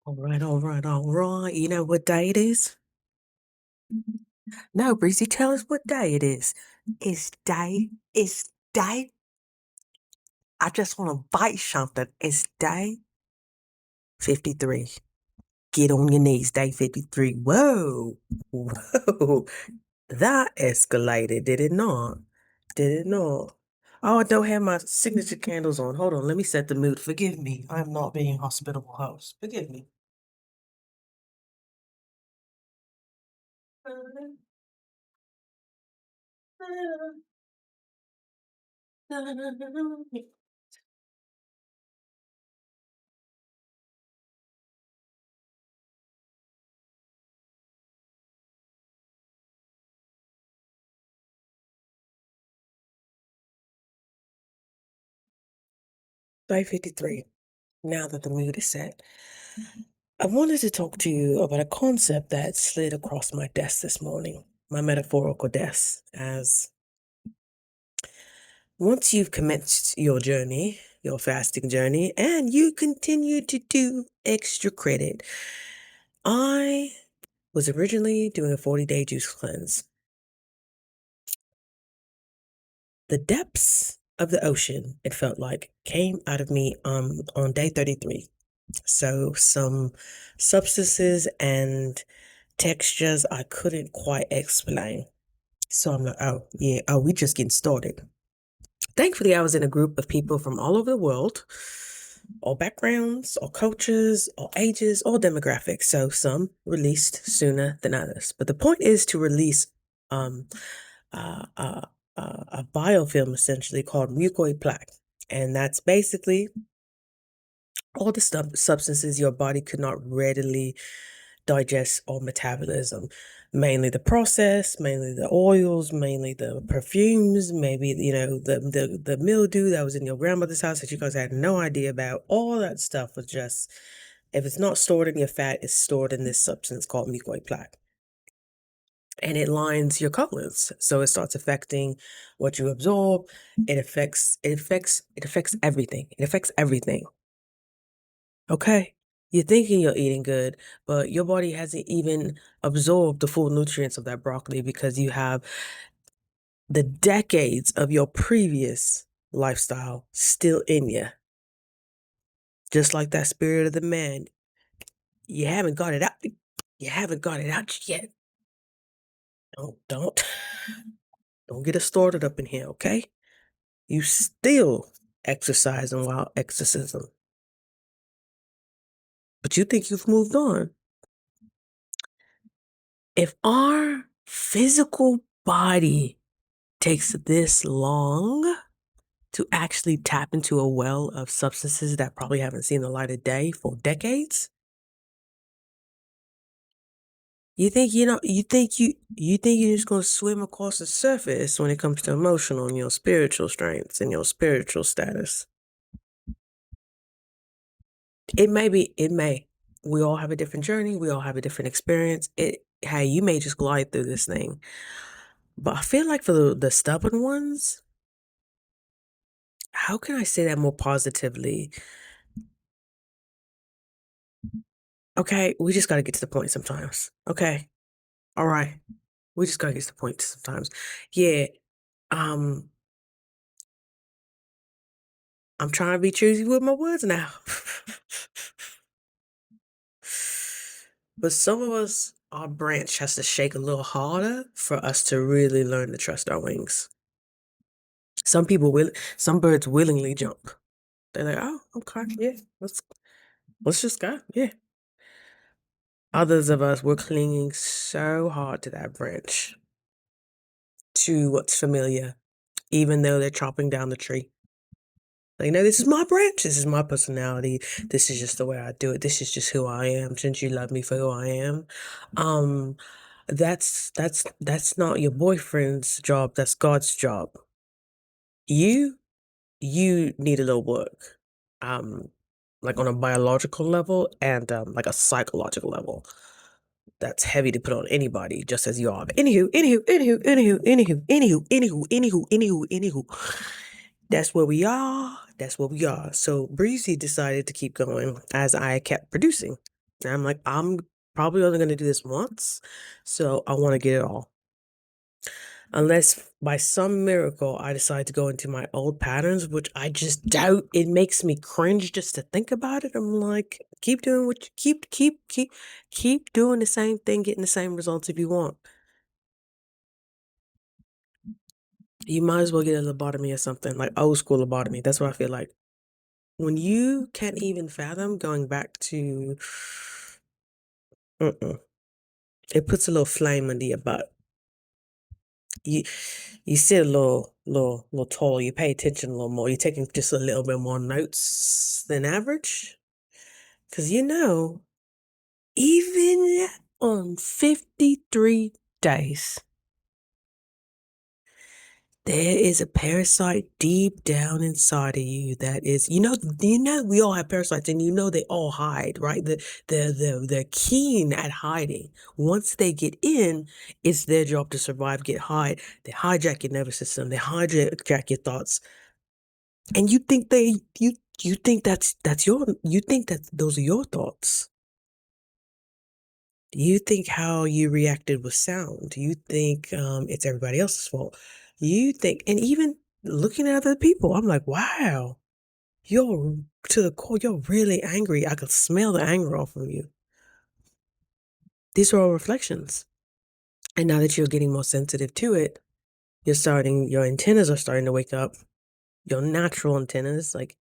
All right, all right, all right. You know what day it is? No, Breezy, tell us what day it is. It's day. I just want to bite something. It's day 53. Get on your knees, day 53. Whoa, whoa. That escalated, did it not? Did it not? Oh, I don't have my signature candles on. Hold on, let me set the mood. Forgive me. I'm not being hospitable host. Forgive me. Day 53. Now that the mood is set, I wanted to talk to you about a concept that slid across my desk this morning, my metaphorical desk, as once you've commenced your journey, your fasting journey, and you continue to do extra credit. I was originally doing a 40-day juice cleanse. The depths of the ocean, it felt like, came out of me on day 33. So some substances and textures I couldn't quite explain. So I'm like, oh, yeah, we just getting started. Thankfully, I was in a group of people from all over the world, all backgrounds, all cultures, all ages, all demographics. So some released sooner than others. But the point is to release um, a biofilm essentially called mucoid plaque. And that's basically all the substances your body could not readily digest or metabolism, mainly the process, mainly the oils, mainly the perfumes, maybe the mildew that was in your grandmother's house that you guys had no idea about. All that stuff was just, if it's not stored in your fat, it's stored in this substance called mucoid plaque. And it lines your colons, so it starts affecting what you absorb. It affects everything. It affects everything. Okay. You're thinking you're eating good, but your body hasn't even absorbed the full nutrients of that broccoli because you have the decades of your previous lifestyle still in you. Just like that spirit of the man. You haven't got it out. You haven't got it out yet. Don't don't get us started up in here, okay? You still exercising while exorcism. But you think you've moved on. If our physical body takes this long to actually tap into a well of substances that probably haven't seen the light of day for decades, you think you're just gonna swim across the surface when it comes to emotional and your spiritual strengths and your spiritual status. It may. We all have a different journey, we all have a different experience. Hey, you may just glide through this thing. But I feel like for the stubborn ones, how can I say that more positively? Okay, we just gotta get to the point sometimes. Okay. All right. We just gotta get to the point sometimes. Yeah. Um, I'm trying to be choosy with my words now. But some of us, our branch has to shake a little harder for us to really learn to trust our wings. Some birds willingly jump. They're like, oh, okay, yeah, let's just go. Yeah. Others of us, we're clinging so hard to that branch, to what's familiar, even though they're chopping down the tree. Like, no, this is my branch. This is my personality. This is just the way I do it. This is just who I am. Since you love me for who I am, um, that's not your boyfriend's job. That's God's job. You you need a little work, um, like on a biological level and like a psychological level. That's heavy to put on anybody, just as you are. But anywho. That's where we are. That's where we are. So Breezy decided to keep going as I kept producing. And I'm like, I'm probably only gonna do this once, so I wanna get it all. Unless by some miracle I decide to go into my old patterns, which I just doubt, it makes me cringe just to think about it. I'm like, keep doing what you keep doing the same thing, getting the same results if you want. You might as well get a lobotomy or something, like old school lobotomy. That's what I feel like. When you can't even fathom going back to, mm-mm. It puts a little flame under your butt. You you sit a little taller, you pay attention a little more, you're taking just a little bit more notes than average. Cause even on 53 days, there is a parasite deep down inside of you that is, we all have parasites and they all hide, right? They're keen at hiding. Once they get in, it's their job to survive, get hide. They hijack your nervous system, they hijack your thoughts. And you think you think that those are your thoughts. You think how you reacted was sound. You think it's everybody else's fault. You think, and even looking at other people, I'm like, wow, you're to the core, you're really angry. I could smell the anger off of you. These are all reflections. And now that you're getting more sensitive to it, your antennas are starting to wake up. Your natural antennas, like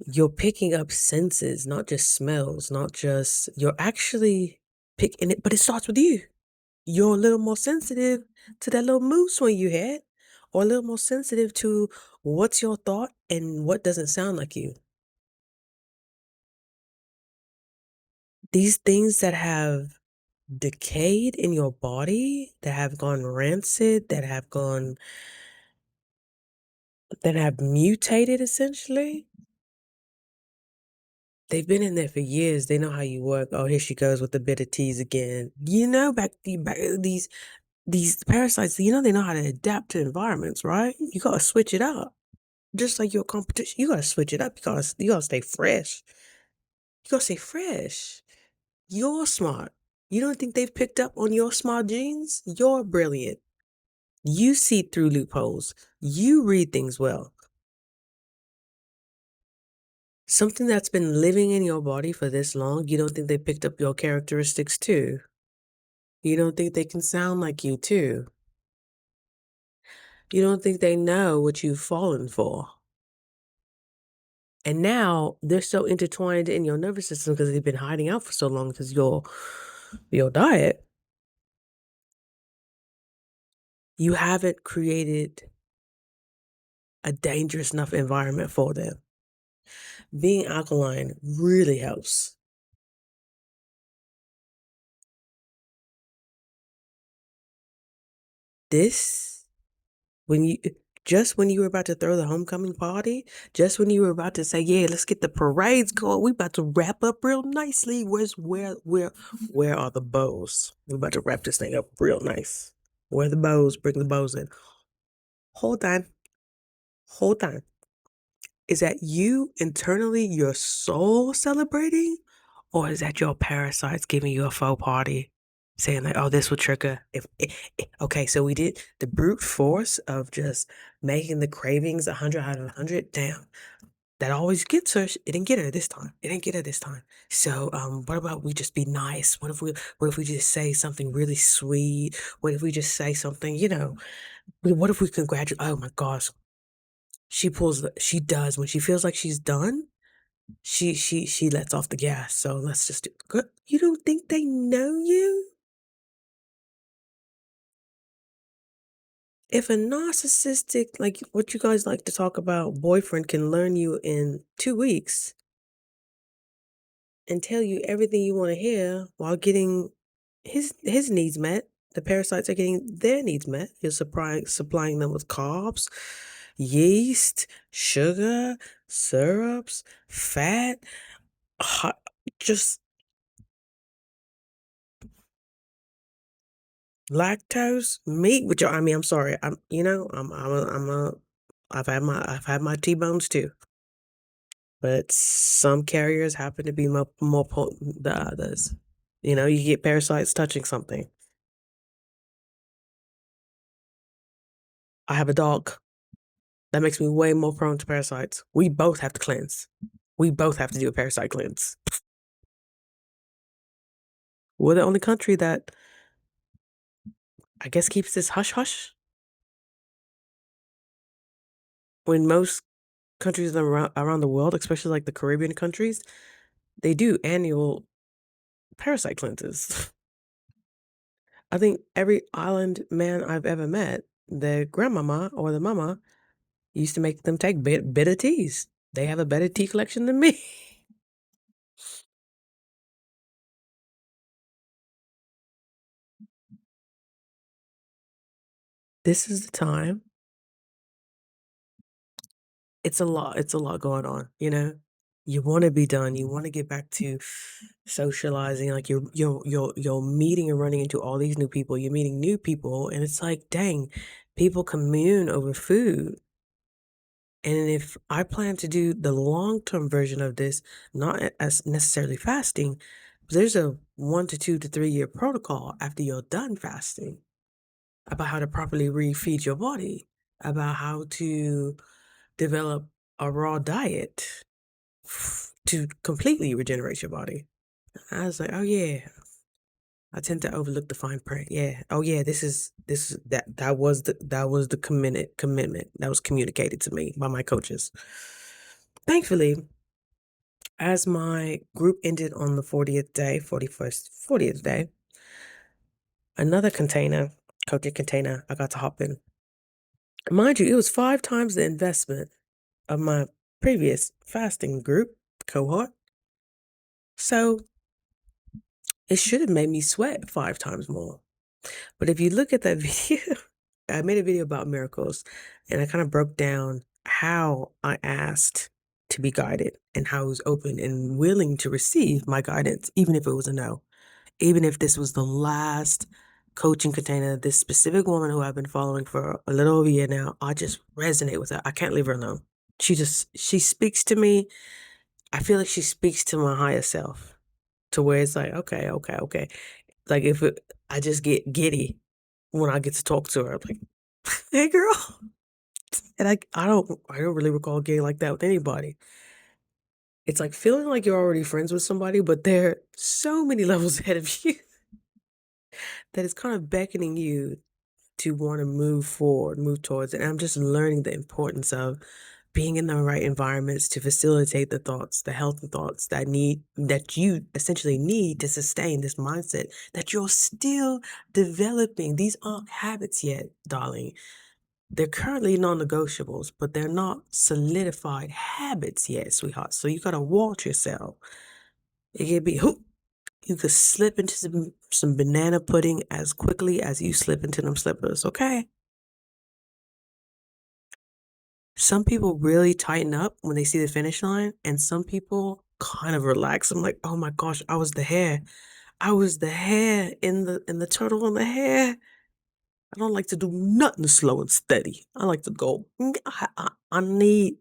you're picking up senses, not just smells, not just, you're actually picking it, but it starts with you. You're a little more sensitive to that little mood swing you had, or a little more sensitive to what's your thought and what doesn't sound like you. These things that have decayed in your body, that have gone rancid, that have mutated essentially, they've been in there for years. They know how you work. Oh, here she goes with the bitter teas again. These parasites, they know how to adapt to environments, right? You gotta switch it up. Just like your competition, you gotta switch it up because you gotta stay fresh. You gotta stay fresh. You're smart. You don't think they've picked up on your smart genes? You're brilliant. You see through loopholes. You read things well. Something that's been living in your body for this long, you don't think they picked up your characteristics too? You don't think they can sound like you too? You don't think they know what you've fallen for? And now they're so intertwined in your nervous system because they've been hiding out for so long because your diet. You haven't created a dangerous enough environment for them. Being alkaline really helps. This, when you, just when you were about to throw the homecoming party, just when you were about to say, yeah, let's get the parades going, we about to wrap up real nicely. Where are the bows? We're about to wrap this thing up real nice. Where are the bows? Bring the bows in. Hold on. Hold on. Is that you internally, your soul celebrating? Or is that your parasites giving you a faux party? Saying like, oh, this will trigger. Okay, so we did the brute force of just making the cravings 100 out of 100. Damn, that always gets her. It didn't get her this time. It didn't get her this time. So, what about we just be nice? What if we just say something really sweet? What if we just say something, what if we congratulate? Oh my gosh, she does when she feels like she's done. She lets off the gas. So let's just do good. You don't think they know you? If a narcissistic, like what you guys like to talk about, boyfriend can learn you in 2 weeks and tell you everything you want to hear while getting his needs met, the parasites are getting their needs met. You're supplying them with carbs, yeast, sugar, syrups, fat, hot, just lactose, meat, which I mean, I'm sorry. I'm a I've had my T-bones too. but some carriers happen to be more potent than others. You know, you get parasites touching something. I have a dog. That makes me way more prone to parasites. We both have to cleanse. We both have to do a parasite cleanse. We're the only country that I guess keeps this hush hush when most countries around the world, especially like the Caribbean countries, they do annual parasite cleanses. I think every island man I've ever met, their grandmama or the mama used to make them take bitter teas. They have a better tea collection than me. This is the time. It's a lot going on, you know? You wanna be done, you wanna get back to socializing, like, you're meeting and running into all these new people, you're meeting new people, and it's like, dang, people commune over food, and if I plan to do the long-term version of this, not as necessarily fasting, there's a 1 to 2 to 3 year protocol after you're done fasting about how to properly refeed your body, about how to develop a raw diet to completely regenerate your body. I was like, "Oh, yeah." I tend to overlook the fine print. Yeah. Oh, yeah, that was the commitment that was communicated to me by my coaches. Thankfully, as my group ended on the 40th day, 41st, 40th day, another container, coaching container, I got to hop in. Mind you, it was 5 times the investment of my previous fasting group cohort. So it should have made me sweat 5 times more. But if you look at that video, I made a video about miracles and I kind of broke down how I asked to be guided and how I was open and willing to receive my guidance, even if it was a no. Even if this was the last coaching container, this specific woman who I've been following for a little over a year now, I just resonate with her. I can't leave her alone. She speaks to me. I feel like she speaks to my higher self to where it's like, okay, okay, okay. Like I just get giddy when I get to talk to her. I'm like, hey girl. And I don't really recall getting like that with anybody. It's like feeling like you're already friends with somebody, but they're so many levels ahead of you that it's kind of beckoning you to want to move forward, move towards it. And I'm just learning the importance of being in the right environments to facilitate the thoughts, the healthy thoughts that you essentially need to sustain this mindset that you're still developing. These aren't habits yet, darling. They're currently non-negotiables, but they're not solidified habits yet, sweetheart. So you gotta watch yourself. It could be you could slip into some banana pudding as quickly as you slip into them slippers, okay? Some people really tighten up when they see the finish line, and some people kind of relax. I'm like, oh my gosh, I was the hair. I was the hair in the turtle in the hair. I don't like to do nothing slow and steady. I like to go. I need.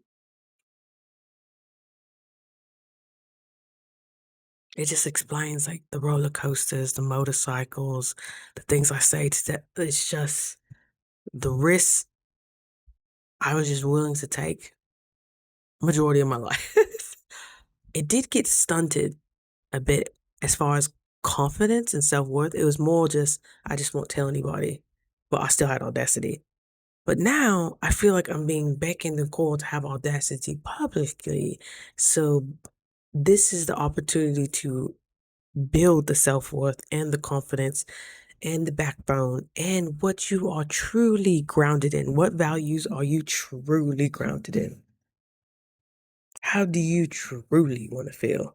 It just explains like the roller coasters, the motorcycles, the things I say to that. It's just the risks I was just willing to take majority of my life. It did get stunted a bit as far as confidence and self-worth. It was more just, I just won't tell anybody, but I still had audacity. But now I feel like I'm being beckoned and called to have audacity publicly. So this is the opportunity to build the self-worth and the confidence and the backbone and what you are truly grounded in. What values are you truly grounded in? How do you truly want to feel?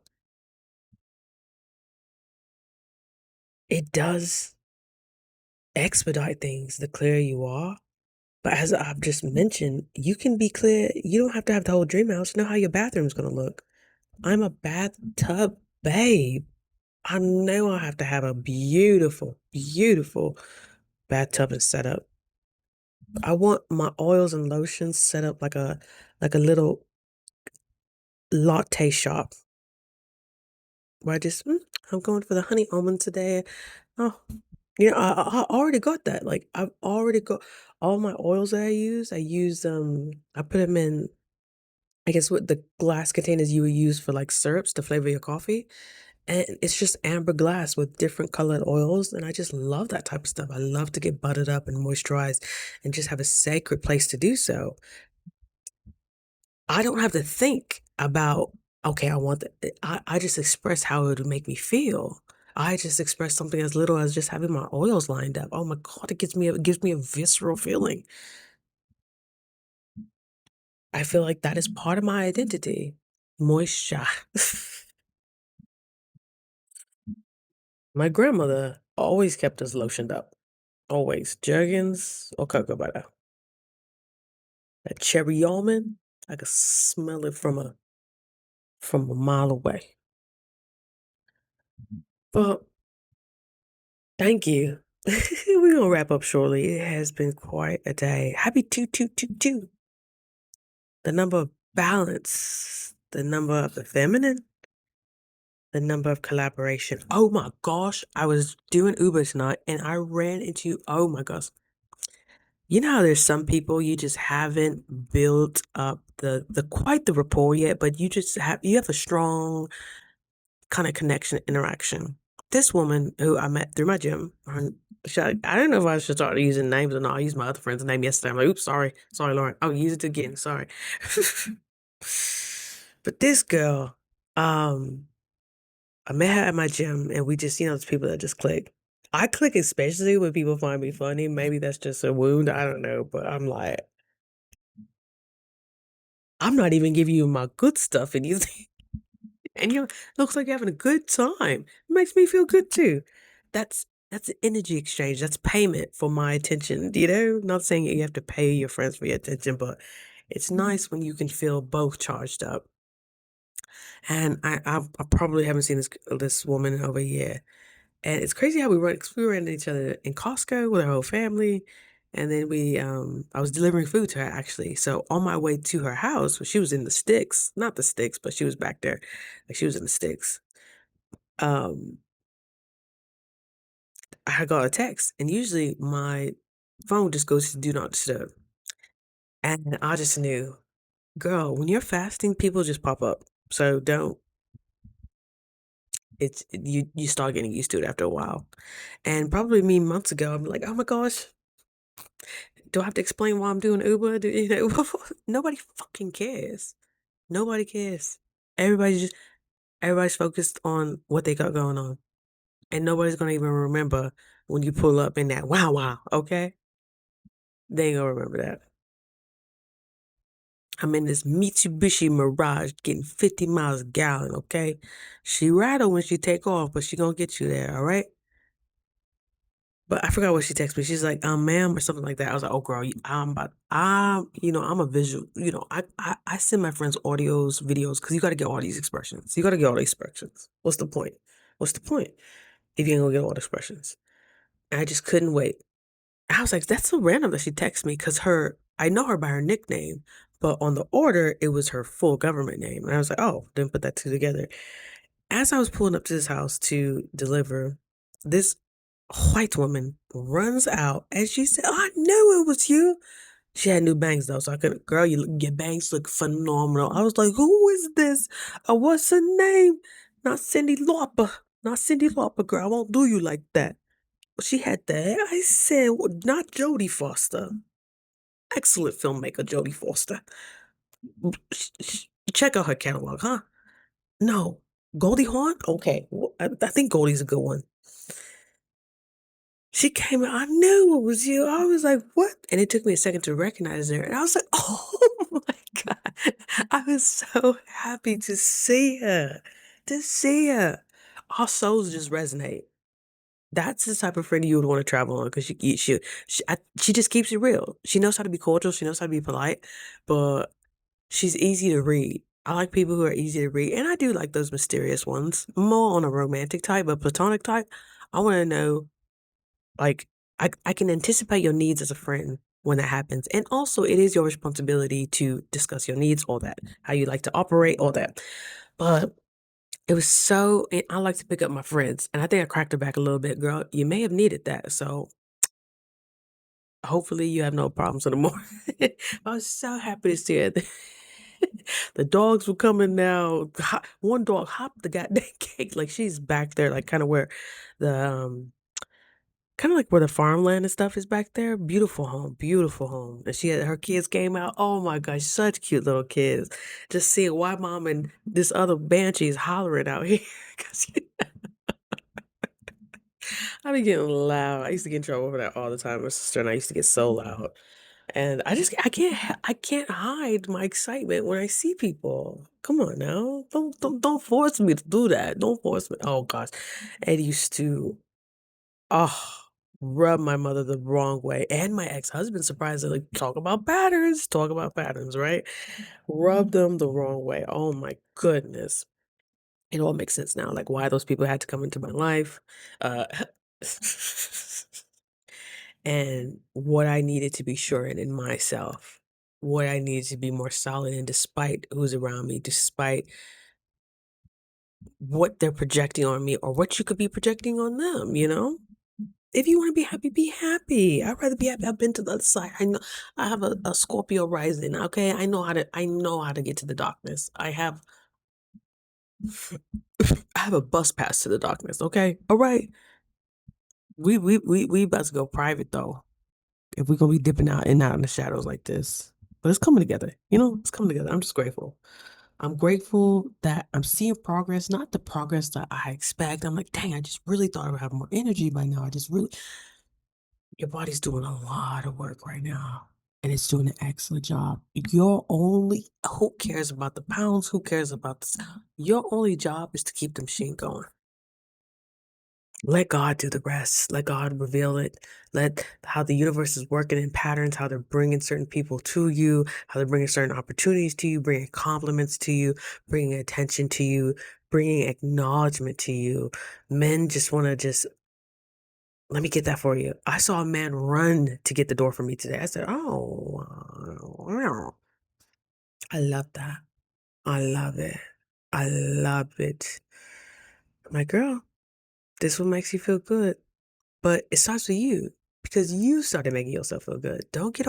It does expedite things the clearer you are. But as I've just mentioned, you can be clear. You don't have to have the whole dream house. Know how your bathroom's going to look. I'm a bathtub babe. I know I have to have a beautiful, beautiful bathtub and setup. I want my oils and lotions set up like a little latte shop where I'm going for the honey almond today. Oh, I already got that. Like, I've already got all my oils that I put them in, I guess, what the glass containers you would use for like syrups to flavor your coffee. And it's just amber glass with different colored oils. And I just love that type of stuff. I love to get buttered up and moisturized and just have a sacred place to do so. I don't have to think about, okay, I want that. I just express how it would make me feel. I just express something as little as just having my oils lined up. Oh my God, it gives me a visceral feeling. I feel like that is part of my identity. Moisture. My grandmother always kept us lotioned up. Always. Jergens or cocoa butter. That cherry almond, I could smell it from a mile away. But thank you. We're gonna wrap up shortly. It has been quite a day. Happy 2222. The number of balance, the number of the feminine, the number of collaboration. Oh my gosh, I was doing Uber tonight and I ran into, oh my gosh. You know how there's some people you just haven't built up the quite the rapport yet, but you have a strong kind of connection interaction. This woman who I met through my gym, I don't know if I should start using names or not. I used my other friend's name yesterday. I'm like, oops, sorry, Lauren. I'll use it again. Sorry. But this girl, I met her at my gym, and we just, those people that just click. I click especially when people find me funny. Maybe that's just a wound. I don't know, but I'm like, I'm not even giving you my good stuff, and you looks like you're having a good time. It makes me feel good too. That's an energy exchange. That's payment for my attention. Not saying you have to pay your friends for your attention, but it's nice when you can feel both charged up. And I probably haven't seen this woman in over a year. And it's crazy how cause we ran into each other in Costco with our whole family. And then I was delivering food to her actually. So on my way to her house, she was in the sticks, not the sticks, but she was back there. Like she was in the sticks. Um, I got a text and usually my phone just goes to do not disturb. And I just knew, girl, when you're fasting, people just pop up. So you start getting used to it after a while. And probably me months ago, I'm like, oh my gosh, do I have to explain why I'm doing Uber? Nobody fucking cares. Nobody cares. Everybody's focused on what they got going on. And nobody's gonna even remember when you pull up in that wow, okay? They ain't gonna remember that. I'm in this Mitsubishi Mirage getting 50 miles a gallon, okay? She rattle when she take off, but she gonna get you there, all right? But I forgot what she texted me. She's like, ma'am, or something like that. I was like, oh, girl, I'm a visual. I send my friends audios, videos, because you got to get all these expressions. You got to get all these expressions. What's the point? What's the point if you ain't gonna get all the expressions? And I just couldn't wait. I was like, that's so random that she texted me because I know her by her nickname, but on the order, it was her full government name. And I was like, oh, didn't put that two together. As I was pulling up to this house to deliver, this white woman runs out and she said, I knew it was you. She had new bangs though, so I couldn't, girl, your bangs look phenomenal. I was like, who is this? What's her name? Not Cindy Lauper. Not Cindy Lauper, girl. I won't do you like that. She had the hair. I said, well, not Jodie Foster. Excellent filmmaker, Jodie Foster. Check out her catalog, huh? No. Goldie Hawn? Okay. I think Goldie's a good one. She came out. I knew it was you. I was like, what? And it took me a second to recognize her. And I was like, oh my God. I was so happy to see her. To see her. Our souls just resonate. That's the type of friend you would want to travel on because she just keeps it real. She knows how to be cordial. She knows how to be polite, but she's easy to read. I like people who are easy to read, and I do like those mysterious ones. More on a romantic type, but platonic type. I want to know, like, I can anticipate your needs as a friend. when that happens. And also, it is your responsibility to discuss your needs, all that, how you like to operate, all that. But it was so, and I like to pick up my friends, and I think I cracked her back a little bit, girl. You may have needed that. So hopefully you have no problems anymore. I was so happy to see it. The dogs were coming now. One dog hopped the goddamn cake. Like she's back there, like kind of where the kind of like where the farmland and stuff is back there. Beautiful home, beautiful home. And she had her kids came out. Oh my gosh, such cute little kids. Just seeing why mom and this other banshee is hollering out here. 'Cause I be getting loud. I used to get in trouble for that all the time. My sister and I used to get so loud. And I can't hide my excitement when I see people. Come on now. Don't force me to do that. Don't force me. Oh gosh. It used to oh rub my mother the wrong way. And my ex-husband surprisingly talk about patterns, right? Rub them the wrong way. Oh my goodness. It all makes sense now, like why those people had to come into my life. Uh and what I needed to be sure in myself, what I needed to be more solid in despite who's around me, despite what they're projecting on me or what you could be projecting on them, you know? If you want to be happy, be happy. I'd rather be happy. I've been to the other side. I know I have a Scorpio rising. Okay. I know how to get to the darkness. I have a bus pass to the darkness. Okay. All right. We about to go private though. If we're gonna be dipping out and out in the shadows like this. But it's coming together. You know, it's coming together. I'm just grateful. I'm grateful that I'm seeing progress, not the progress that I expect. I'm like, dang, I just really thought I would have more energy by now. Your body's doing a lot of work right now. And it's doing an excellent job. Who cares about the pounds? Who cares about your only job is to keep the machine going. Let God do the rest. Let God reveal it. Let how the universe is working in patterns, how they're bringing certain people to you, how they're bringing certain opportunities to you, bringing compliments to you, bringing attention to you, bringing acknowledgement to you. Men just want to let me get that for you. I saw a man run to get the door for me today. I said, oh, wow. I love that. I love it. I love it. My girl, this one makes you feel good. But it starts with you because you started making yourself feel good. Don't get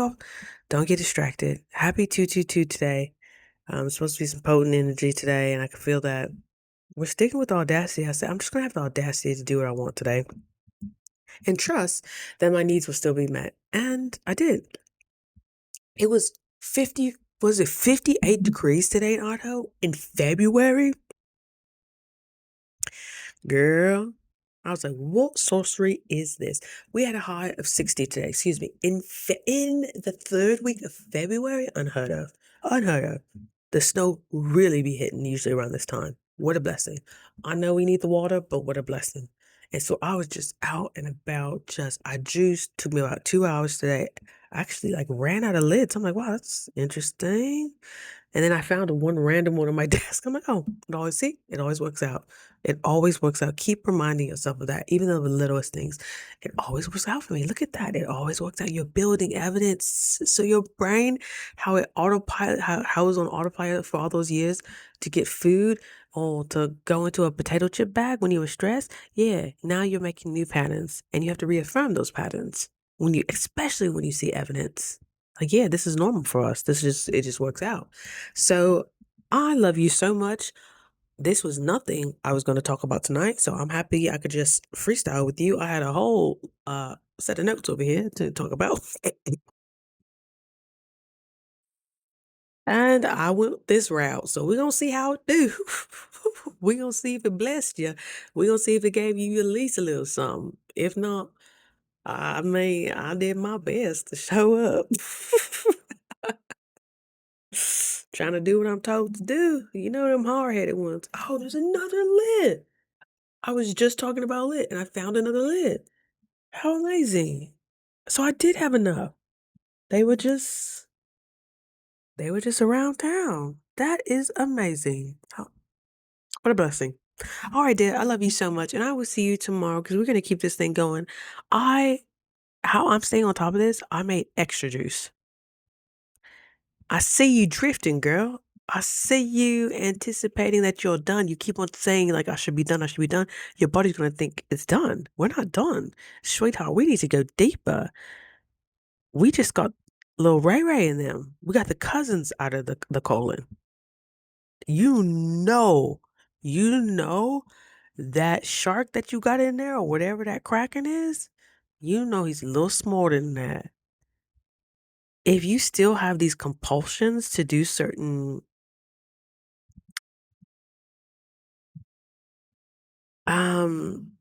distracted. Happy 222 today. It's supposed to be some potent energy today, and I can feel that. We're sticking with audacity. I said, I'm just going to have the audacity to do what I want today and trust that my needs will still be met. And I did. It was 58 degrees today in Otto in February? Girl, I was like, "What sorcery is this?" We had a high of 60 today, excuse me, in the 3rd week of February, unheard of, unheard of. The snow really be hitting usually around this time. What a blessing. I know we need the water, but what a blessing. And so I was just out and about, I juiced, took me about 2 hours today. I actually, like, ran out of lids. I'm like, "Wow, that's interesting." And then I found one random one on my desk. I'm like, oh, it always works out. It always works out. Keep reminding yourself of that, even though the littlest things, it always works out for me. Look at that. It always works out. You're building evidence. So your brain, how it autopilot, how it was on autopilot for all those years to get food or to go into a potato chip bag when you were stressed. Yeah. Now you're making new patterns and you have to reaffirm those patterns especially when you see evidence. Like, yeah, this is normal for us. It just works out. So I love you so much. This was nothing I was going to talk about tonight. So I'm happy I could just freestyle with you. I had a whole set of notes over here to talk about. And I went this route. So we're going to see how it do. We're going to see if it blessed you. We're going to see if it gave you at least a little something. If not, I did my best to show up. Trying to do what I'm told to do. You know them hard-headed ones. Oh, there's another lid. I was just talking about lid, and I found another lid. How amazing. So I did have enough. They were just they were just around town. That is amazing. What a blessing. All right, dear. I love you so much, and I will see you tomorrow because we're gonna keep this thing going. I how I'm staying on top of this, I made extra juice. I see you drifting, girl. I see you anticipating that you're done. You keep on saying, like, I should be done, I should be done. Your body's going to think it's done. We're not done. Sweetheart, we need to go deeper. We just got little Ray Ray in them. We got the cousins out of the colon. You know, you know that shark that you got in there or whatever that kraken is, you know he's a little smarter than that. If you still have these compulsions to do certain um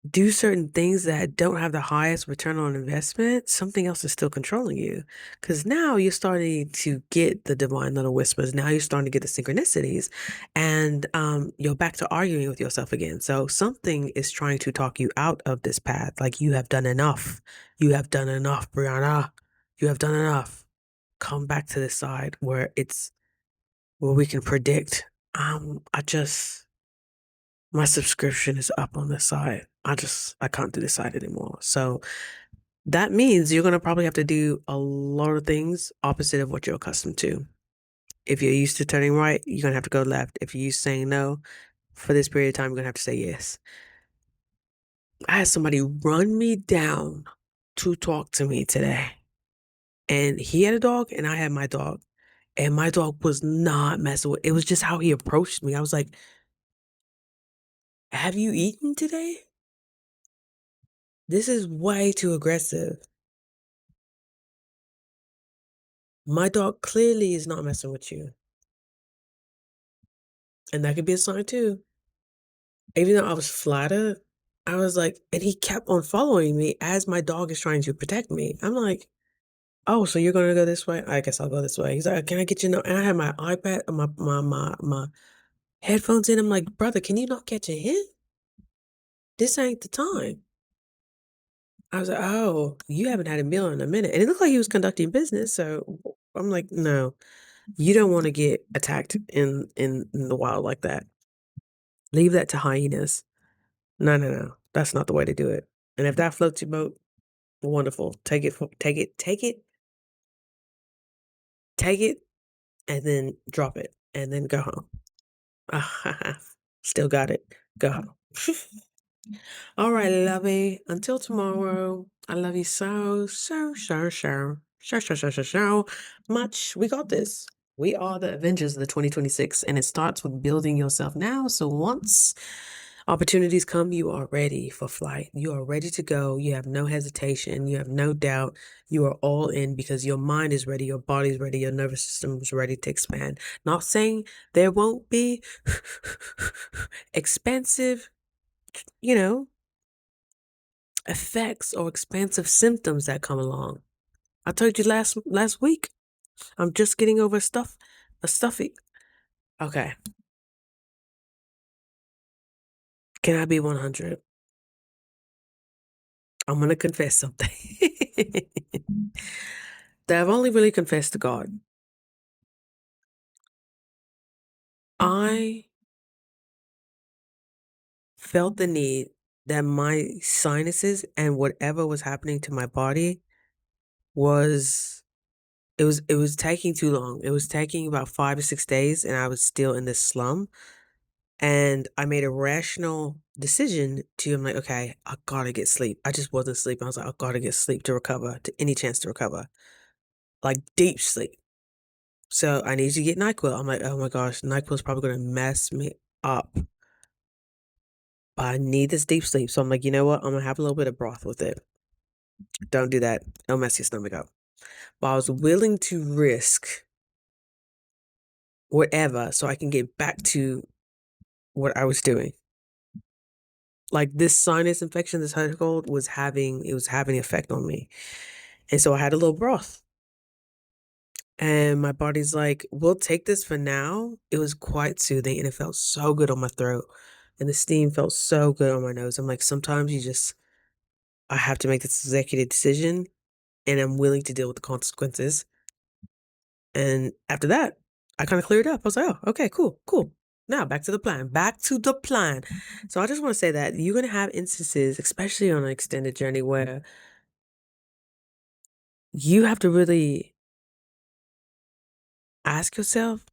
do certain things that don't have the highest return on investment, something else is still controlling you. Because now you're starting to get the divine little whispers. Now you're starting to get the synchronicities, and you're back to arguing with yourself again. So something is trying to talk you out of this path. Like, you have done enough. You have done enough, Brianna. You have done enough. Come back to this side where we can predict. I just My subscription is up on this side. I can't do this side anymore. So that means you're going to probably have to do a lot of things opposite of what you're accustomed to. If you're used to turning right, you're going to have to go left. If you're used to saying no, for this period of time, you're going to have to say yes. I had somebody run me down to talk to me today. And he had a dog and I had my dog. And my dog was not messing with it. Was just how he approached me. I was like, have you eaten today? This is way too aggressive. My dog clearly is not messing with you. And that could be a sign too. Even though I was flattered, I was like, and he kept on following me as my dog is trying to protect me. I'm like, oh, so you're gonna go this way? I guess I'll go this way. He's like, can I get you? No? And I had my iPad, my headphones in. I'm like, brother, can you not catch a hint? This ain't the time. I was like, oh, you haven't had a meal in a minute. And it looked like he was conducting business. So I'm like, no, you don't want to get attacked in the wild like that. Leave that to hyenas. No, no, no. That's not the way to do it. And if that floats your boat, wonderful. Take it, take it, and then drop it, and then go home. Still got it. Go home. All right, lovey. Until tomorrow. I love you so much. We got this. We are the Avengers of the 2026, and it starts with building yourself now. So once opportunities come, you are ready for flight. You are ready to go. You have no hesitation. You have no doubt. You are all in because your mind is ready, your body's ready, your nervous system is ready to expand. Not saying there won't be expensive, effects or expansive symptoms that come along. I told you last week, I'm just getting over a stuffy. Okay. Can I be 100? I'm going to confess something that I've only really confessed to God. I felt the need that my sinuses and whatever was happening to my body was it was taking too long. It was taking about 5 to 6 days and I was still in this slum. And I made a rational decision I'm like, okay, I gotta get sleep. I just wasn't sleeping. I was like, I gotta get sleep to recover, to any chance to recover. Like deep sleep. So I need to get NyQuil. I'm like, oh my gosh, NyQuil's probably gonna mess me up. But I need this deep sleep. So I'm like, you know what? I'm gonna have a little bit of broth with it. Don't do that. It'll mess your stomach up. But I was willing to risk whatever so I can get back to what I was doing. Like this sinus infection, this head cold was having an effect on me. And so I had a little broth. And my body's like, we'll take this for now. It was quite soothing and it felt so good on my throat. And the steam felt so good on my nose. I'm like, sometimes I have to make this executive decision and I'm willing to deal with the consequences. And after that, I kind of cleared up. I was like, oh, okay, cool. Now back to the plan. So I just want to say that you're going to have instances, especially on an extended journey, where you have to really ask yourself,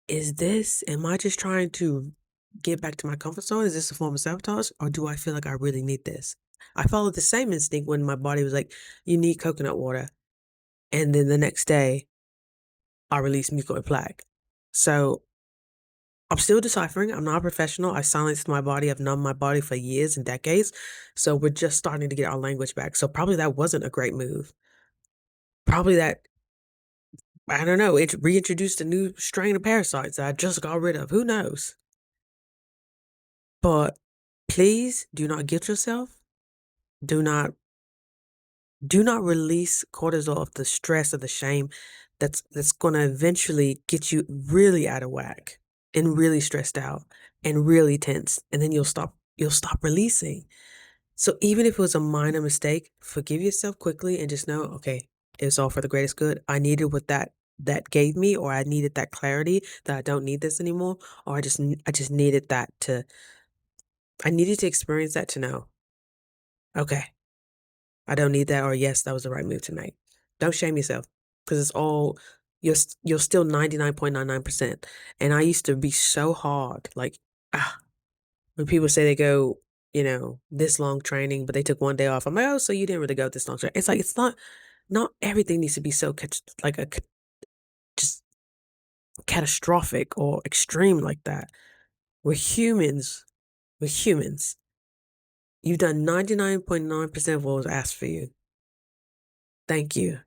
am I just trying to get back to my comfort zone? Is this a form of sabotage? Or do I feel like I really need this? I followed the same instinct when my body was like, you need coconut water. And then the next day, I released mucoid plaque. So I'm still deciphering. I'm not a professional. I silenced my body. I've numbed my body for years and decades. So we're just starting to get our language back. So probably that wasn't a great move. Probably that, I don't know, it reintroduced a new strain of parasites that I just got rid of. Who knows? But please do not guilt yourself. Do not release cortisol of the stress or the shame that's going to eventually get you really out of whack and really stressed out and really tense, and then you'll stop releasing. So even if it was a minor mistake, forgive yourself quickly and just know, okay, it's all for the greatest good. I needed what that gave me, or I needed that clarity that I don't need this anymore, or I just needed I needed to experience that to know, okay, I don't need that, or yes, that was the right move to make. Don't shame yourself, because it's all, you're still 99.99%. And I used to be so hard, like, when people say they go, this long training, but they took one day off. I'm like, oh, so you didn't really go this long training. It's like, it's not everything needs to be so just catastrophic or extreme like that. We're humans. We're humans. You've done 99.9% of what was asked for you. Thank you.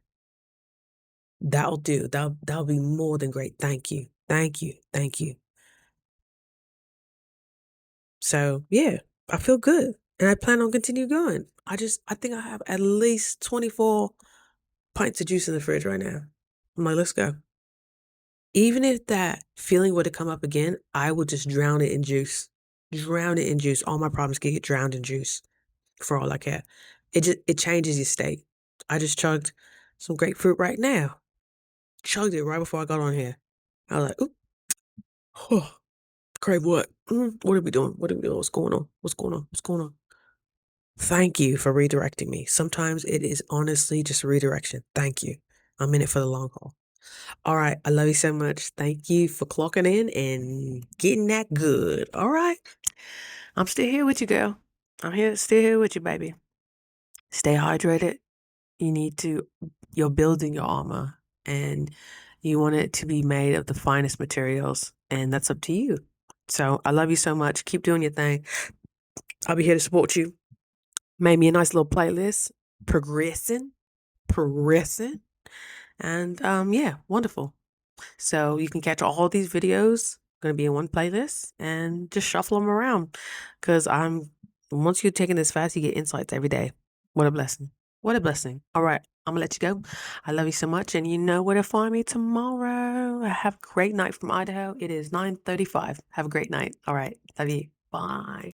That'll do. That'll be more than great. Thank you. Thank you. Thank you. So yeah, I feel good. And I plan on continue going. I think I have at least 24 pints of juice in the fridge right now. I'm like, let's go. Even if that feeling were to come up again, I would just drown it in juice. Drown it in juice. All my problems get drowned in juice for all I care. It changes your state. I just chugged some grapefruit right now. Chugged it right before I got on here. I was like, oop, oh, crave what? What are we doing? What are we doing? What's going on? What's going on? What's going on? Thank you for redirecting me. Sometimes it is honestly just redirection. Thank you. I'm in it for the long haul. All right. I love you so much. Thank you for clocking in and getting that good. All right. I'm still here with you, girl. Still here with you, baby. Stay hydrated. You're building your armor, and you want it to be made of the finest materials, and that's up to you. So I love you so much. Keep doing your thing. I'll be here to support you. Made me a nice little playlist. Progressing. And yeah, wonderful. So you can catch all these videos, going to be in one playlist, and just shuffle them around. Because once you're taking this fast, you get insights every day. What a blessing. What a blessing. All right, I'm going to let you go. I love you so much, and you know where to find me tomorrow. Have a great night from Idaho. It is 9:35. Have a great night. All right, love you. Bye.